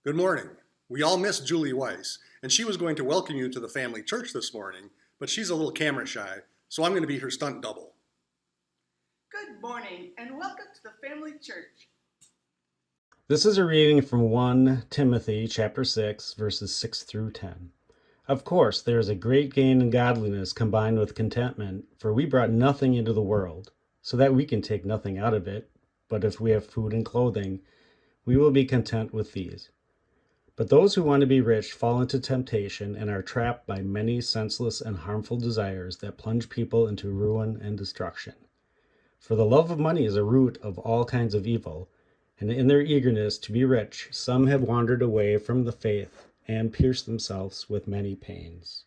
Good morning. We all missed Julie Weiss, and she was going to welcome you to the family church this morning, but she's a little camera shy, so I'm going to be her stunt double. Good morning and welcome to the family church. This is a reading from 1 Timothy chapter 6, verses 6 through 10. Of course, there is a great gain in godliness combined with contentment, for we brought nothing into the world, so that we can take nothing out of it. But if we have food and clothing, we will be content with these. But those who want to be rich fall into temptation and are trapped by many senseless and harmful desires that plunge people into ruin and destruction. For the love of money is a root of all kinds of evil, and in their eagerness to be rich, some have wandered away from the faith and pierced themselves with many pains.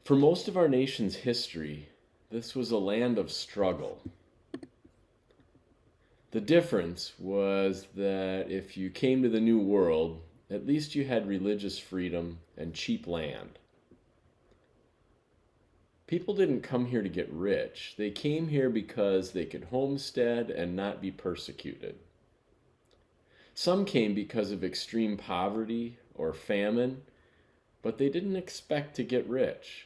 For most of our nation's history, this was a land of struggle. The difference was that if you came to the New World, at least you had religious freedom and cheap land. People didn't come here to get rich. They came here because they could homestead and not be persecuted. Some came because of extreme poverty or famine, but they didn't expect to get rich.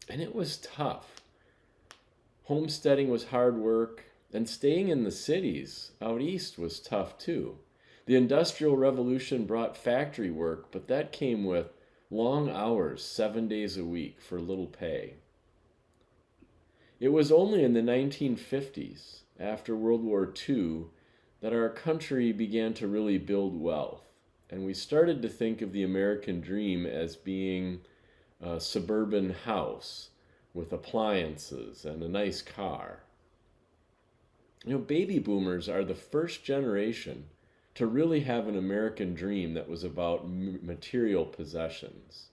And it was tough. Homesteading was hard work, and staying in the cities out east was tough too. The Industrial Revolution brought factory work, but that came with long hours, 7 days a week, for little pay. It was only in the 1950s, after World War II, that our country began to really build wealth, and we started to think of the American dream as being a suburban house with appliances and a nice car. Baby boomers are the first generation to really have an American dream that was about material possessions.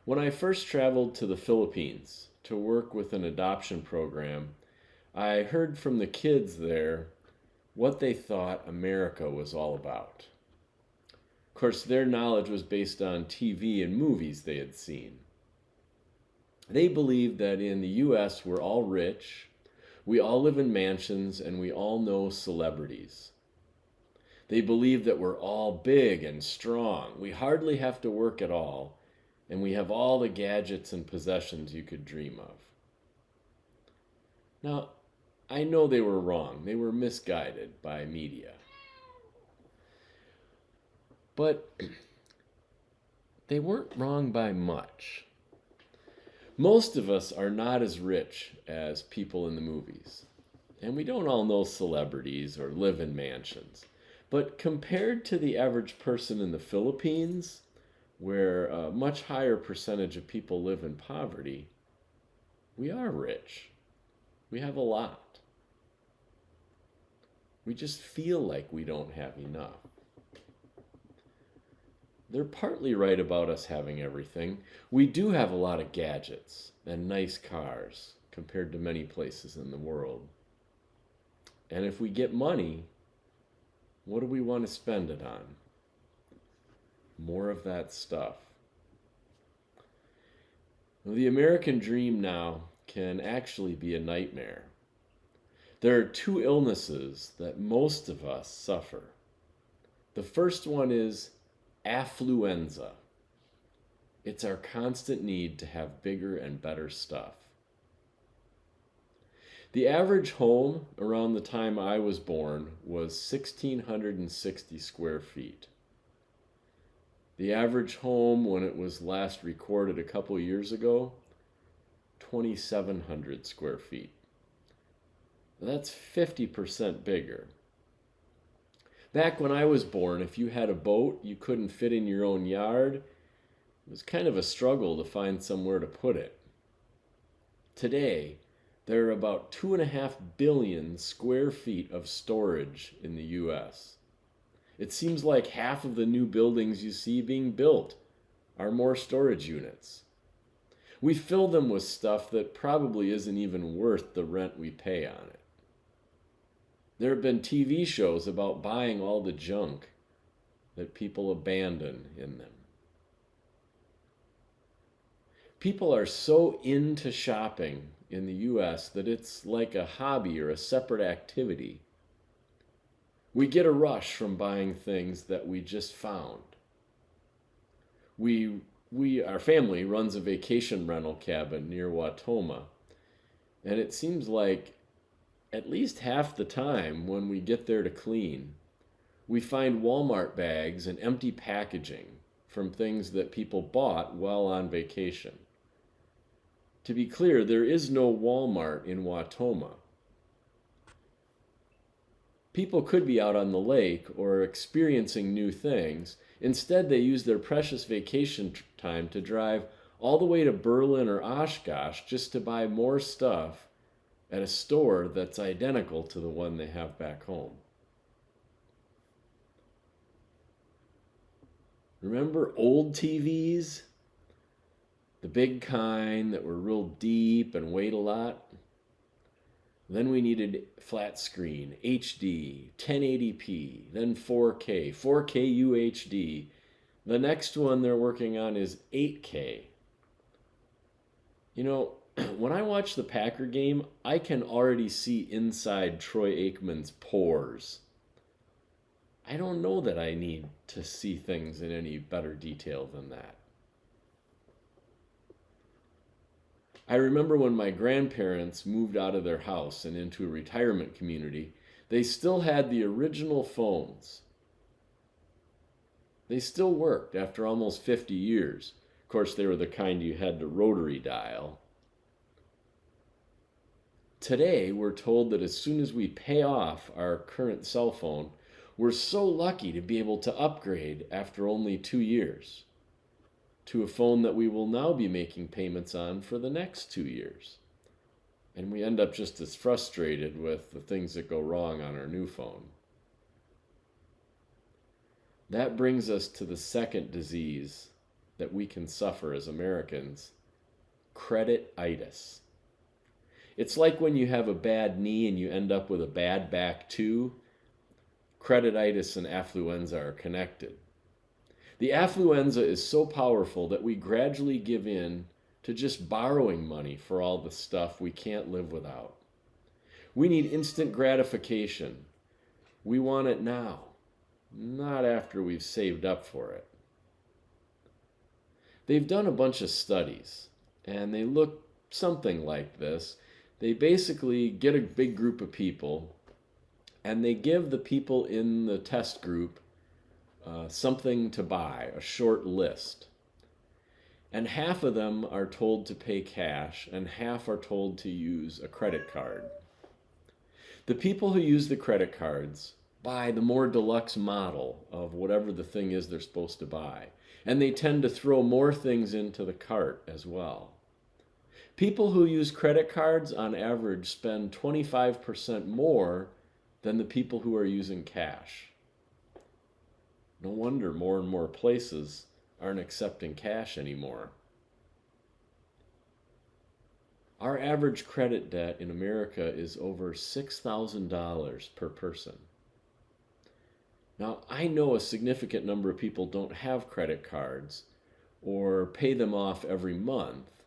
When I first traveled to the Philippines to work with an adoption program, I heard from the kids there what they thought America was all about. Of course, their knowledge was based on TV and movies they had seen. They believed that in the US we're all rich, we all live in mansions, and we all know celebrities. They believed that we're all big and strong, we hardly have to work at all, and we have all the gadgets and possessions you could dream of. Now, I know they were wrong. They were misguided by media. But they weren't wrong by much. Most of us are not as rich as people in the movies. And we don't all know celebrities or live in mansions. But compared to the average person in the Philippines, where a much higher percentage of people live in poverty, we are rich. We have a lot. We just feel like we don't have enough. They're partly right about us having everything. We do have a lot of gadgets and nice cars compared to many places in the world. And if we get money, what do we want to spend it on? More of that stuff. Well, the American dream now can actually be a nightmare. There are two illnesses that most of us suffer. The first one is affluenza. It's our constant need to have bigger and better stuff. The average home around the time I was born was 1,660 square feet. The average home when it was last recorded a couple years ago, 2,700 square feet. That's 50% bigger. Back when I was born, if you had a boat you couldn't fit in your own yard, it was kind of a struggle to find somewhere to put it. Today, there are about 2.5 billion square feet of storage in the US. It seems like half of the new buildings you see being built are more storage units. We fill them with stuff that probably isn't even worth the rent we pay on it. There have been TV shows about buying all the junk that people abandon in them. People are so into shopping in the US that it's like a hobby or a separate activity. We get a rush from buying things that we just found. Our family runs a vacation rental cabin near Watoma, and it seems like at least half the time when we get there to clean, we find Walmart bags and empty packaging from things that people bought while on vacation. To be clear, there is no Walmart in Watoma. People could be out on the lake or experiencing new things. Instead, they use their precious vacation time to drive all the way to Berlin or Oshkosh just to buy more stuff at a store that's identical to the one they have back home. Remember old TVs? The big kind that were real deep and weighed a lot? Then we needed flat screen, HD, 1080p, then 4K, 4K UHD. The next one they're working on is 8K. You know, when I watch the Packer game, I can already see inside Troy Aikman's pores. I don't know that I need to see things in any better detail than that. I remember when my grandparents moved out of their house and into a retirement community, they still had the original phones. They still worked after almost 50 years. Of course, they were the kind you had to rotary dial. Today, we're told that as soon as we pay off our current cell phone, we're so lucky to be able to upgrade after only 2 years to a phone that we will now be making payments on for the next 2 years. And we end up just as frustrated with the things that go wrong on our new phone. That brings us to the second disease that we can suffer as Americans, credit-itis. It's like when you have a bad knee and you end up with a bad back too. Credit-itis and affluenza are connected. The affluenza is so powerful that we gradually give in to just borrowing money for all the stuff we can't live without. We need instant gratification. We want it now, not after we've saved up for it. They've done a bunch of studies, and they look something like this. They basically get a big group of people, and they give the people in the test group something to buy, a short list. And half of them are told to pay cash, and half are told to use a credit card. The people who use the credit cards buy the more deluxe model of whatever the thing is they're supposed to buy, and they tend to throw more things into the cart as well. People who use credit cards on average spend 25% more than the people who are using cash. No wonder more and more places aren't accepting cash anymore. Our average credit debt in America is over $6,000 per person. Now, I know a significant number of people don't have credit cards or pay them off every month.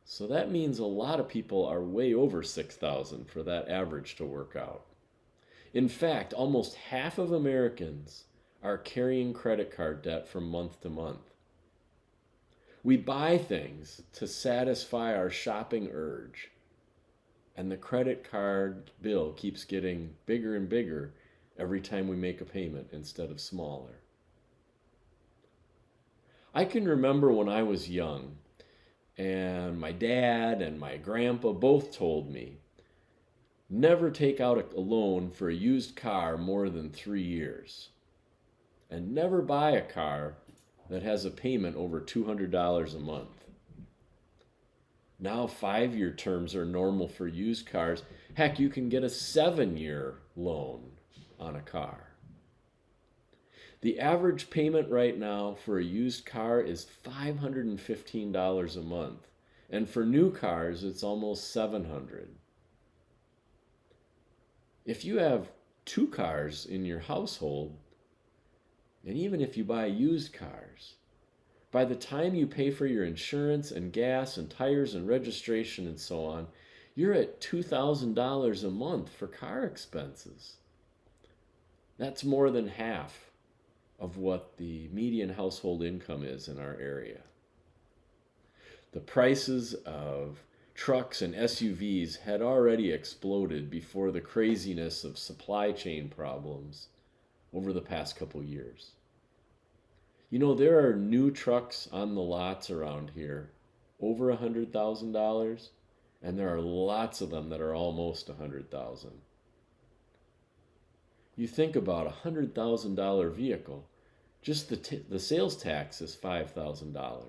So that means a lot of people are way over $6,000 for that average to work out. In fact, almost half of Americans are carrying credit card debt from month to month. We buy things to satisfy our shopping urge, and the credit card bill keeps getting bigger and bigger every time we make a payment instead of smaller. I can remember when I was young, and my dad and my grandpa both told me, never take out a loan for a used car more than 3 years. And never buy a car that has a payment over $200 a month. Now 5-year terms are normal for used cars. Heck, you can get a 7-year loan on a car. The average payment right now for a used car is $515 a month. And for new cars, it's almost $700. If you have 2 cars in your household, and even if you buy used cars, by the time you pay for your insurance and gas and tires and registration and so on, you're at $2,000 a month for car expenses. That's more than half of what the median household income is in our area. The prices of trucks and SUVs had already exploded before the craziness of supply chain problems over the past couple years. You know, there are new trucks on the lots around here over $100,000, and there are lots of them that are almost $100,000. You think about a $100,000 vehicle, just the sales tax is $5,000.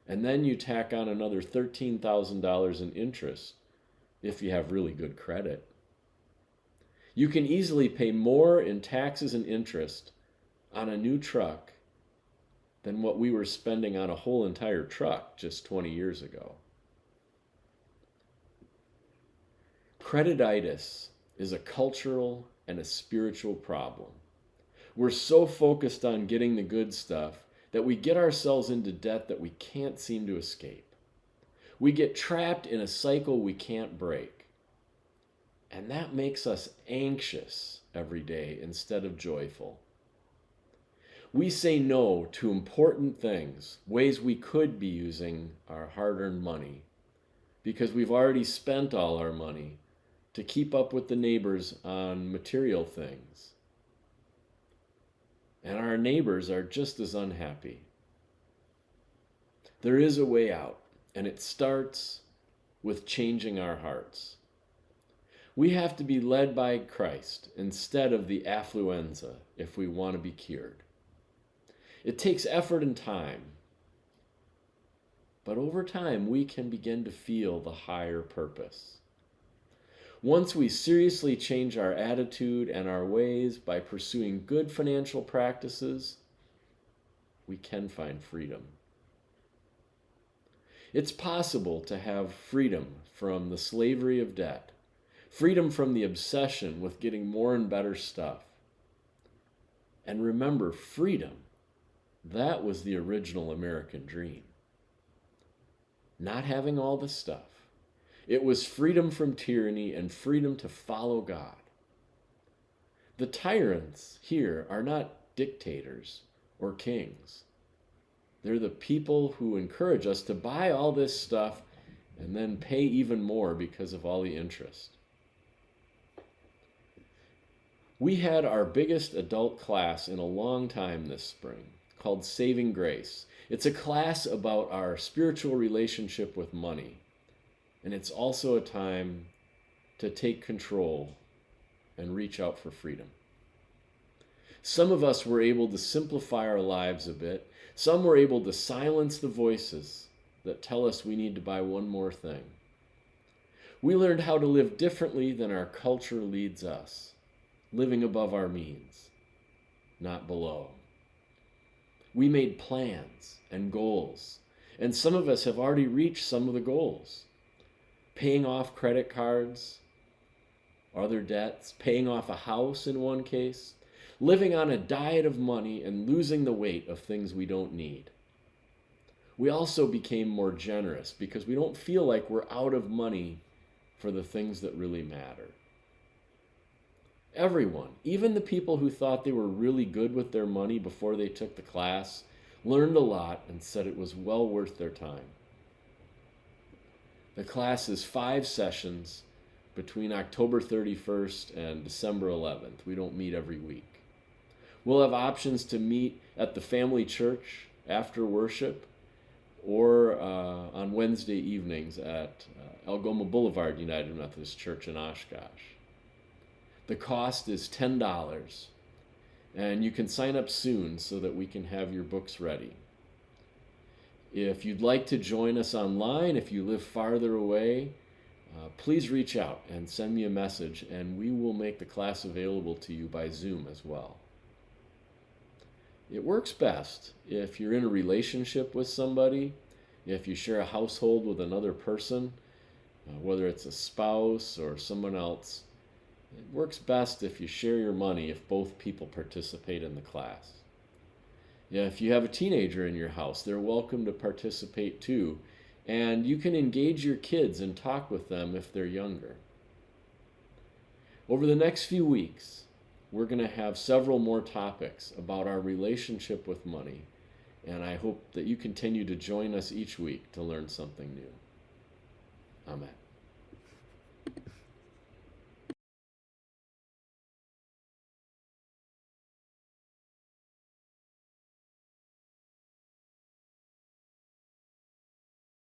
And then you tack on another $13,000 in interest if you have really good credit. You can easily pay more in taxes and interest on a new truck than what we were spending on a whole entire truck just 20 years ago. Credititis is a cultural and a spiritual problem. We're so focused on getting the good stuff that we get ourselves into debt that we can't seem to escape. We get trapped in a cycle we can't break. And that makes us anxious every day instead of joyful. We say no to important things, ways we could be using our hard-earned money, because we've already spent all our money to keep up with the neighbors on material things. And our neighbors are just as unhappy. There is a way out, and it starts with changing our hearts. We have to be led by Christ instead of the affluenza if we want to be cured. It takes effort and time, but over time we can begin to feel the higher purpose. Once we seriously change our attitude and our ways by pursuing good financial practices, we can find freedom. It's possible to have freedom from the slavery of debt, freedom from the obsession with getting more and better stuff. And remember, freedom, that was the original American dream. Not having all the stuff. It was freedom from tyranny and freedom to follow God. The tyrants here are not dictators or kings. They're the people who encourage us to buy all this stuff and then pay even more because of all the interest. We had our biggest adult class in a long time this spring called Saving Grace. It's a class about our spiritual relationship with money. And it's also a time to take control and reach out for freedom. Some of us were able to simplify our lives a bit. Some were able to silence the voices that tell us we need to buy one more thing. We learned how to live differently than our culture leads us, living above our means, not below. We made plans and goals, and some of us have already reached some of the goals. Paying off credit cards, other debts, paying off a house in one case, living on a diet of money and losing the weight of things we don't need. We also became more generous because we don't feel like we're out of money for the things that really matter. Everyone, even the people who thought they were really good with their money before they took the class, learned a lot and said it was well worth their time. The class is 5 sessions between October 31st and December 11th. We don't meet every week. We'll have options to meet at the family church after worship or on Wednesday evenings at Algoma Boulevard United Methodist Church in Oshkosh. The cost is $10, and you can sign up soon so that we can have your books ready. If you'd like to join us online, if you live farther away, please reach out and send me a message, and we will make the class available to you by Zoom as well. It works best if you're in a relationship with somebody, if you share a household with another person, whether it's a spouse or someone else. It works best if you share your money if both people participate in the class. If you have a teenager in your house, they're welcome to participate too, and you can engage your kids and talk with them if they're younger. Over the next few weeks, we're going to have several more topics about our relationship with money, and I hope that you continue to join us each week to learn something new. Amen.